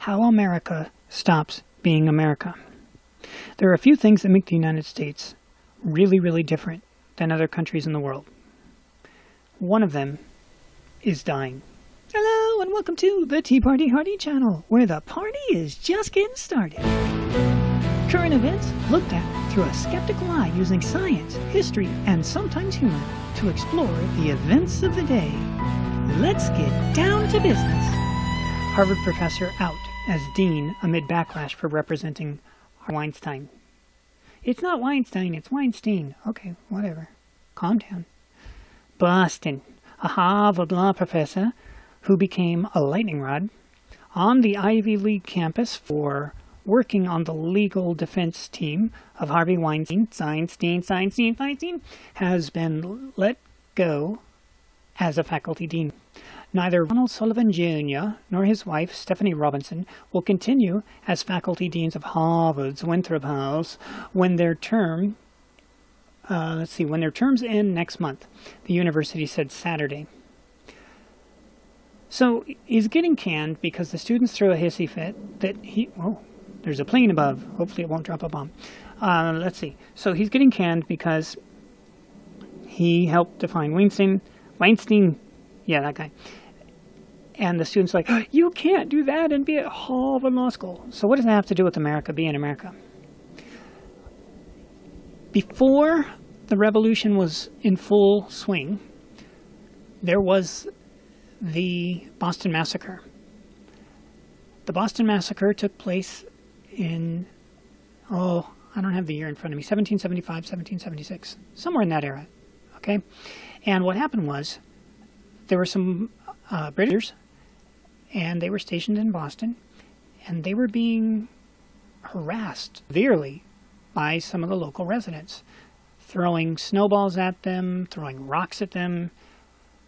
How America Stops Being America. There are a few things that make the United States really, really different than other countries in the world. One of them is dying. Hello and welcome to the Tea Party Hardy channel, where the party is just getting started. Current events looked at through a skeptical eye using science, history, and sometimes humor to explore the events of the day. Let's get down to business. Harvard professor out as dean amid backlash for representing Harvey Weinstein. It's not Weinstein, it's Weinstein. Okay, whatever. Calm down. Boston. A Harvard law professor who became a lightning rod on the Ivy League campus for working on the legal defense team of Harvey Weinstein, has been let go as a faculty dean. Neither Ronald Sullivan Jr. nor his wife, Stephanie Robinson, will continue as faculty deans of Harvard's Winthrop House when their terms end next month, the university said Saturday. So he's getting canned because the students threw a hissy fit that there's a plane above. Hopefully it won't drop a bomb. Let's see. So he's getting canned because he helped define Weinstein, yeah, that guy. And the students are like, you can't do that and be at Harvard Law School. So what does that have to do with America being America? Before the revolution was in full swing, there was the Boston Massacre. The Boston Massacre took place in, I don't have the year in front of me, 1775, 1776, somewhere in that era, okay? And what happened was, there were some Britishers, and they were stationed in Boston, and they were being harassed severely by some of the local residents, throwing snowballs at them, throwing rocks at them,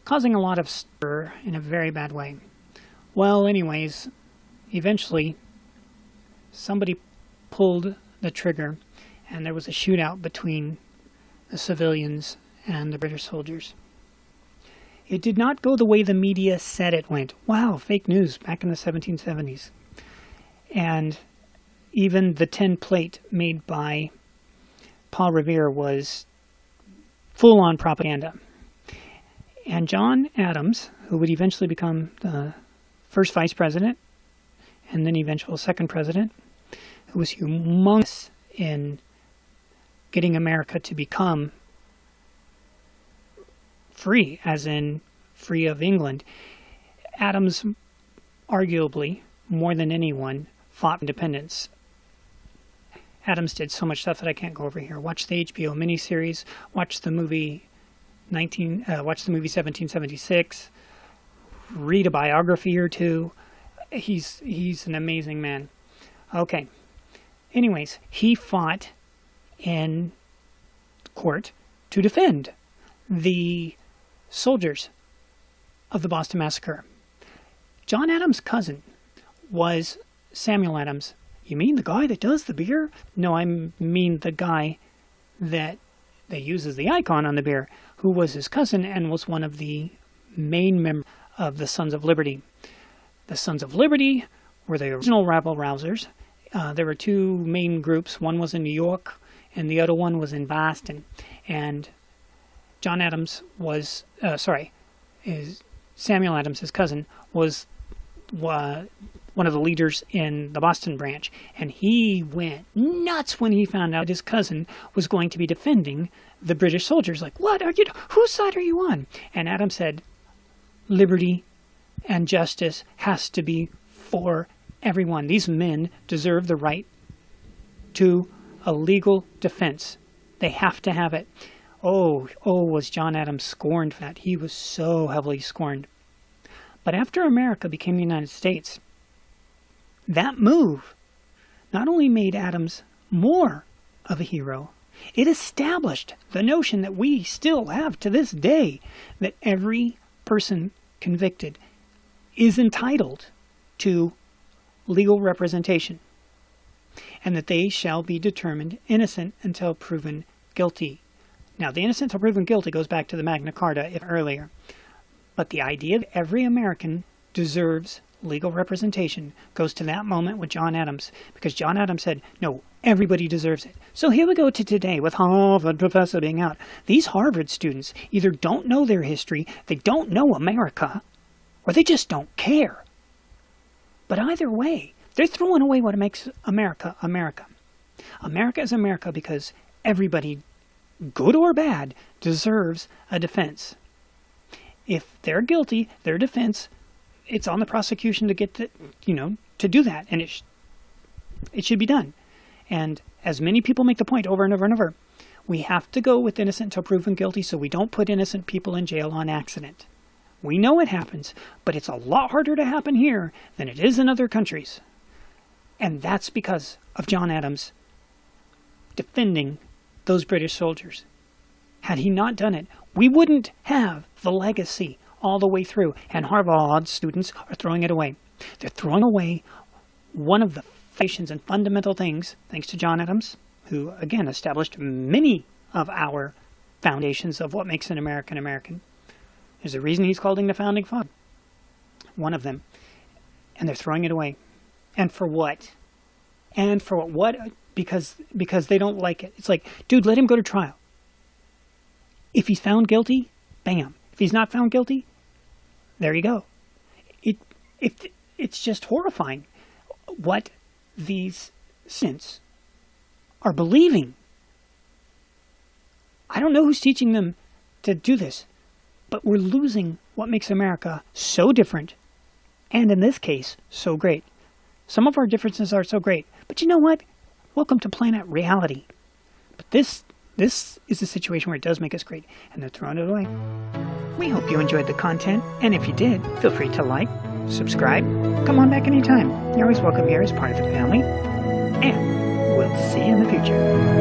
causing a lot of stir in a very bad way. Well, anyways, eventually, somebody pulled the trigger, and there was a shootout between the civilians and the British soldiers. It did not go the way the media said it went. Wow, fake news back in the 1770s. And even the 10 plate made by Paul Revere was full-on propaganda. And John Adams, who would eventually become the first vice president and then eventual second president, who was humongous in getting America to become free, as in free of England. Adams, arguably, more than anyone, fought independence. Adams did so much stuff that I can't go over here. Watch the HBO miniseries, watch the movie 1776, read a biography or two. He's an amazing man. Okay. Anyways, he fought in court to defend the soldiers of the Boston Massacre. John Adams' cousin was Samuel Adams. You mean the guy that does the beer? No, I mean the guy that uses the icon on the beer, who was his cousin and was one of the main members of the Sons of Liberty. The Sons of Liberty were the original rabble-rousers. There were two main groups. One was in New York, and the other one was in Boston. And John Adams was, Samuel Adams, his cousin, was one of the leaders in the Boston branch. And he went nuts when he found out his cousin was going to be defending the British soldiers. Like, whose side are you on? And Adams said, liberty and justice has to be for everyone. These men deserve the right to a legal defense. They have to have it. Was John Adams scorned for that. He was so heavily scorned. But after America became the United States, that move not only made Adams more of a hero, it established the notion that we still have to this day, that every person convicted is entitled to legal representation, and that they shall be determined innocent until proven guilty. Now, the innocent until proven guilty goes back to the Magna Carta earlier. But the idea that every American deserves legal representation goes to that moment with John Adams, because John Adams said, no, everybody deserves it. So here we go to today with Harvard professor being out. These Harvard students either don't know their history, they don't know America, or they just don't care. But either way, they're throwing away what makes America America. America is America because everybody, good or bad, deserves a defense. If they're guilty, their defense, it's on the prosecution to get to do that, and it should be done. And as many people make the point over and over and over, we have to go with innocent until proven guilty, so we don't put innocent people in jail on accident. We know it happens, but it's a lot harder to happen here than it is in other countries. And that's because of John Adams defending those British soldiers. Had he not done it, we wouldn't have the legacy all the way through. And Harvard students are throwing it away. They're throwing away one of the foundations and fundamental things, thanks to John Adams, who, again, established many of our foundations of what makes an American American. There's a reason he's called the founding father. One of them. And they're throwing it away. And for what? And for what? Because they don't like it. It's like, dude, let him go to trial. If he's found guilty, bam. If he's not found guilty, there you go. It's just horrifying what these sins are believing. I don't know who's teaching them to do this, but we're losing what makes America so different, and in this case, so great. Some of our differences are so great, but you know what? Welcome to planet reality. But this is a situation where it does make us great, and they're throwing it away. We hope you enjoyed the content, and if you did, feel free to like, subscribe, come on back anytime. You're always welcome here as part of the family, and we'll see you in the future.